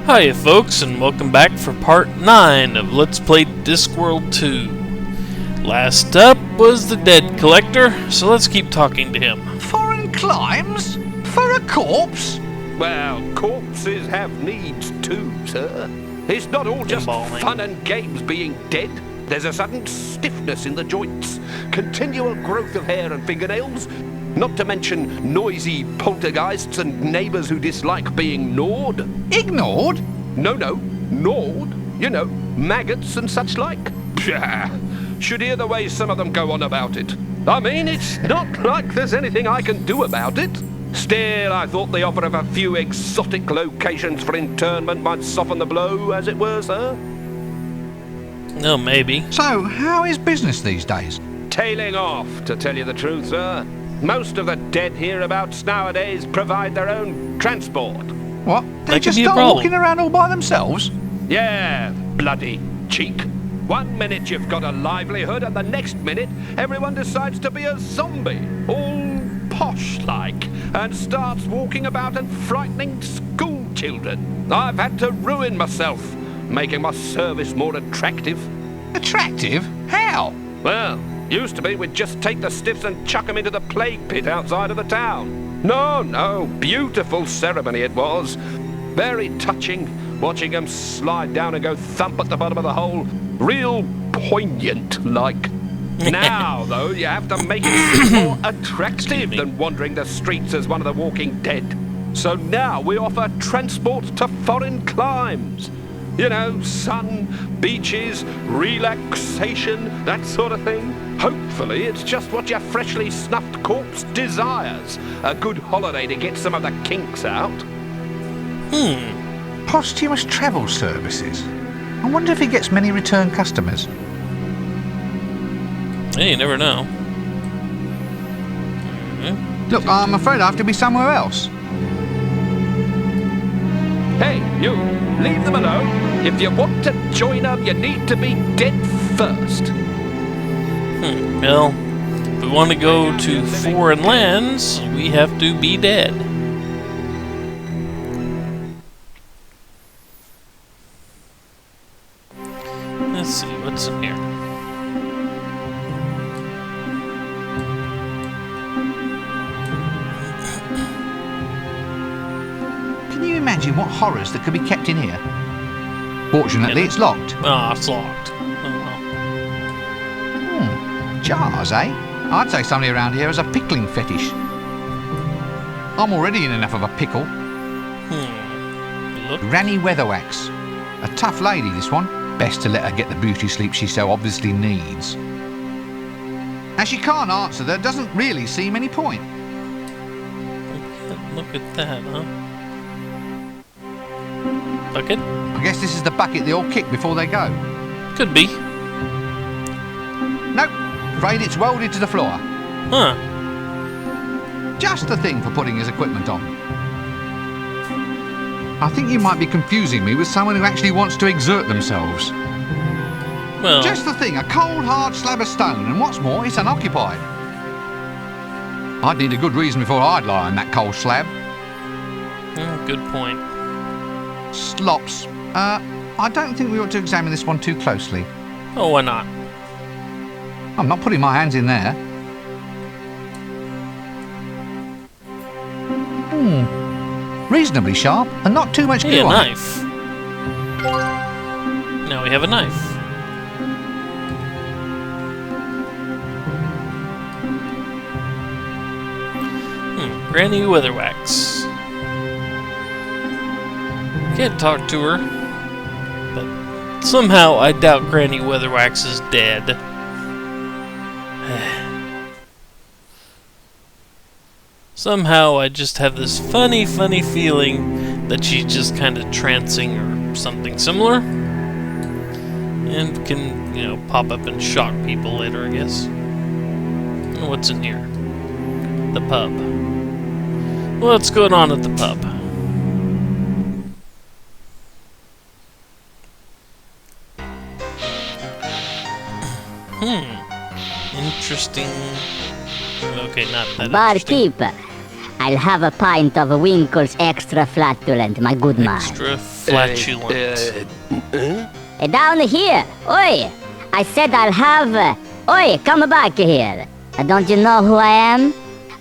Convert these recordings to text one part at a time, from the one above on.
Hiya folks, and welcome back for part 9 of Let's Play Discworld 2. Last up was the dead collector, so let's keep talking to him. Foreign climes? For a corpse? Well, corpses have needs too, sir. It's not all just fun and games being dead. There's a sudden stiffness in the joints, continual growth of hair and fingernails, not to mention noisy poltergeists and neighbours who dislike being gnawed. Ignored? No, gnawed. You know, maggots and such like. Pshaw. Should hear the way some of them go on about it. I mean, it's not like there's anything I can do about it. Still, I thought the offer of a few exotic locations for internment might soften the blow, as it were, sir. No, maybe. So, how is business these days? Tailing off, to tell you the truth, sir. Most of the dead hereabouts nowadays provide their own transport. What? They That could just be a start problem. walking around all by themselves? Yeah, bloody cheek. One minute you've got a livelihood, and the next minute everyone decides to be a zombie, all posh-like, and starts walking about and frightening school children. I've had to ruin myself, making my service more attractive. Attractive? How? Well, used to be we'd just take the stiffs and chuck 'em into the plague pit outside of the town. No, beautiful ceremony it was. Very touching, watching 'em slide down and go thump at the bottom of the hole. Real poignant, like. Now, though, you have to make it more attractive than wandering the streets as one of the walking dead. So now we offer transport to foreign climes. You know, sun, beaches, relaxation, that sort of thing. Hopefully it's just what your freshly snuffed corpse desires. A good holiday to get some of the kinks out. Posthumous travel services. I wonder if he gets many return customers. Hey, you never know. Look, I'm afraid I have to be somewhere else. Hey, you, leave them alone. If you want to join them, you need to be dead first. Well, if we want to go to foreign lands, we have to be dead. Let's see, what's in here? Can you imagine what horrors that could be kept in here? Fortunately, it's locked. Ah, it's locked. Oh, well. Jars, eh? I'd say somebody around here has a pickling fetish. I'm already in enough of a pickle. Look. Granny Weatherwax. A tough lady, this one. Best to let her get the beauty sleep she so obviously needs. As she can't answer, there doesn't really seem any point. Look at that, huh? Bucket? I guess this is the bucket they all kick before they go. Could be. Nope, afraid it's welded to the floor. Huh. Just the thing for putting his equipment on. I think you might be confusing me with someone who actually wants to exert themselves. Well, Just the thing, a cold, hard slab of stone, and what's more, it's unoccupied. I'd need a good reason before I'd lie on that cold slab. good point. Slops. I don't think we ought to examine this one too closely. Oh, why not? I'm not putting my hands in there. Reasonably sharp, and not too much glue Hey, a on it. knife. Now we have a knife. Granny Weatherwax. Can't talk to her, but somehow I doubt Granny Weatherwax is dead. Somehow I just have this funny feeling that she's just kind of trancing or something similar. And can, you know, pop up and shock people later, I guess. What's in here? The pub. What's going on at the pub? Interesting. Okay, not that interesting. Barkeeper, I'll have a pint of Winkle's Extra Flatulent, my good man. Extra flatulent. Down here. Oi! I said I'll have... Oi, come back here. Don't you know who I am?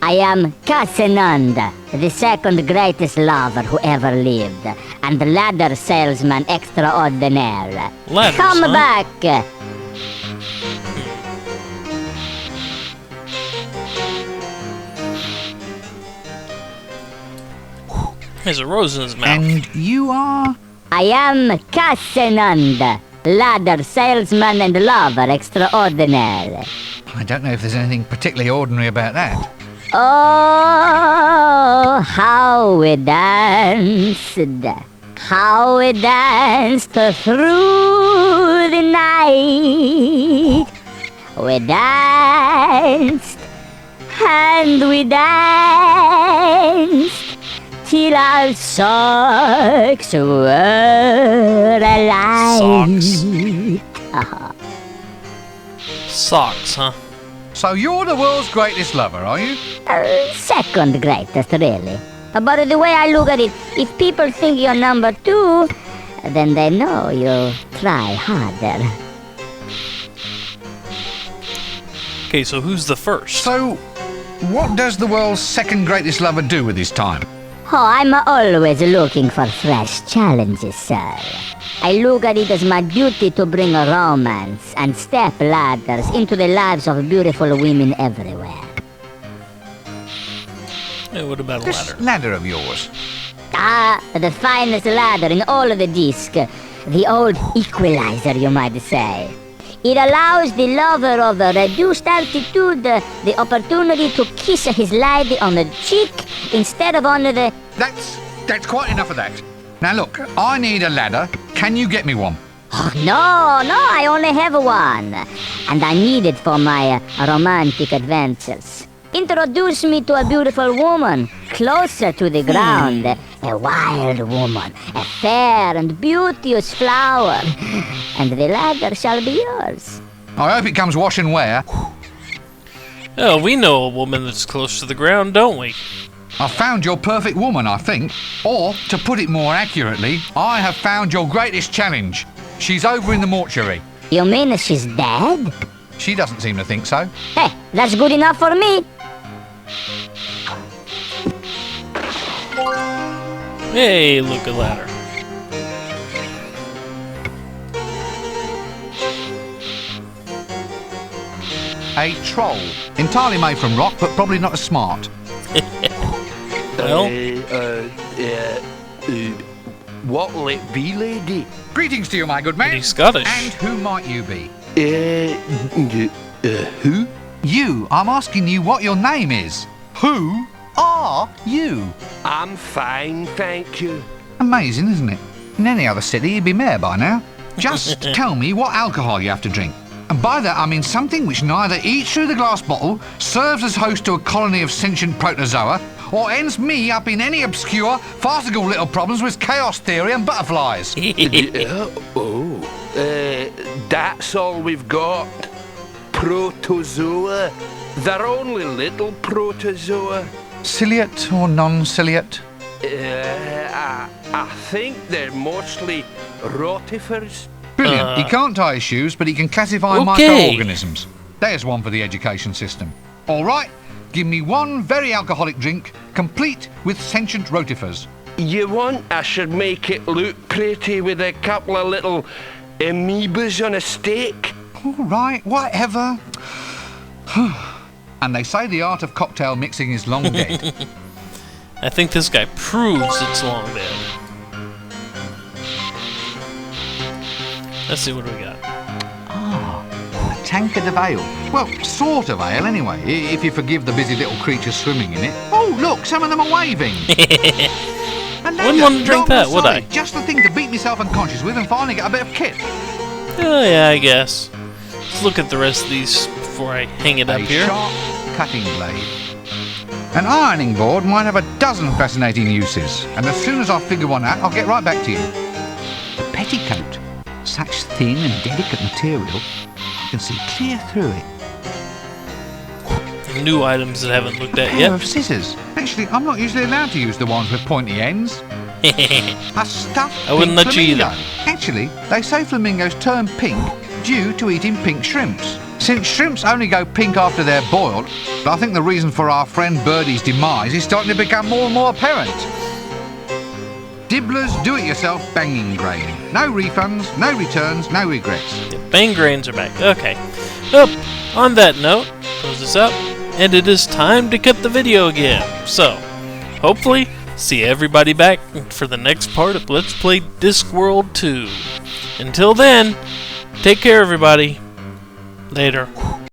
I am Casanunda, the second greatest lover who ever lived, and the ladder salesman extraordinaire. Ladders, Come huh? back. There's a rose in his mouth. And you are? I am Casanunda, ladder salesman and lover extraordinaire. I don't know if there's anything particularly ordinary about that. Oh, how we danced, how we danced through the night. We danced, and we danced, till our socks were alive. Socks. Socks, huh? So you're the world's greatest lover, are you? Second greatest, really. But the way I look at it, if people think you're number 2, then they know you try harder. Okay, so who's the first? So, what does the world's second greatest lover do with his time? Oh, I'm always looking for fresh challenges, sir. I look at it as my duty to bring a romance and step ladders into the lives of beautiful women everywhere. Hey, what about a This ladder? ladder of yours. Ah, the finest ladder in all of the disc. The old equalizer, you might say. It allows the lover of a reduced altitude the opportunity to kiss his lady on the cheek instead of on the... That's quite enough of that. Now look, I need a ladder. Can you get me one? Oh, no, I only have one. And I need it for my romantic adventures. Introduce me to a beautiful woman, closer to the ground. A wild woman, a fair and beauteous flower. And the ladder shall be yours. I hope it comes wash and wear. Oh, we know a woman that's close to the ground, don't we? I found your perfect woman, I think. Or, to put it more accurately, I have found your greatest challenge. She's over in the mortuary. You mean she's dead? She doesn't seem to think so. Hey, that's good enough for me. Hey, look, a ladder. A troll. Entirely made from rock, but probably not as smart. Well, What will it be, lady? Greetings to you, my good man. he's Scottish. And who might you be? Who? You. I'm asking you what your name is. Who are you? I'm fine, thank you. Amazing, isn't it? In any other city, you'd be mayor by now. Just tell me what alcohol you have to drink. And by that, I mean something which neither eats through the glass bottle, serves as host to a colony of sentient protozoa, or ends me up in any obscure, farcical little problems with chaos theory and butterflies. That's all we've got. Protozoa. They're only little protozoa. Ciliate or non-ciliate? I think they're mostly rotifers. Brilliant. He can't tie his shoes, but he can classify Okay. microorganisms. There's one for the education system. All right, give me one very alcoholic drink, complete with sentient rotifers. You want I should make it look pretty with a couple of little amoebas on a steak? All right, whatever. And they say the art of cocktail mixing is long dead. I think this guy proves it's long dead. Let's see what we got. A tankard of ale. Well, sort of ale anyway, if you forgive the busy little creatures swimming in it. Oh, look, some of them are waving. Wouldn't want to drink that, would I? Just the thing to beat myself unconscious with and finally get a bit of kit. Oh, yeah, I guess. Let's look at the rest of these before I hang it up A here. sharp cutting blade. An ironing board might have a dozen fascinating uses, and as soon as I figure one out, I'll get right back to you. A petticoat. Such thin and delicate material, I can see clear through it. new items that I haven't looked at Pair yet. of scissors. Actually, I'm not usually allowed to use the ones with pointy ends. A stuffed I wouldn't pink let you flamingo. either. Actually, they say flamingos turn pink due to eating pink shrimps. Since shrimps only go pink after they're boiled, I think the reason for our friend Birdie's demise is starting to become more and more apparent. Dibbler's do-it-yourself banging grain. No refunds, no returns, no regrets. Bang grains are back. Okay. Up. On that note, close this up, and it is time to cut the video again. So, hopefully, see everybody back for the next part of Let's Play Discworld 2. Until then, take care, everybody. Later.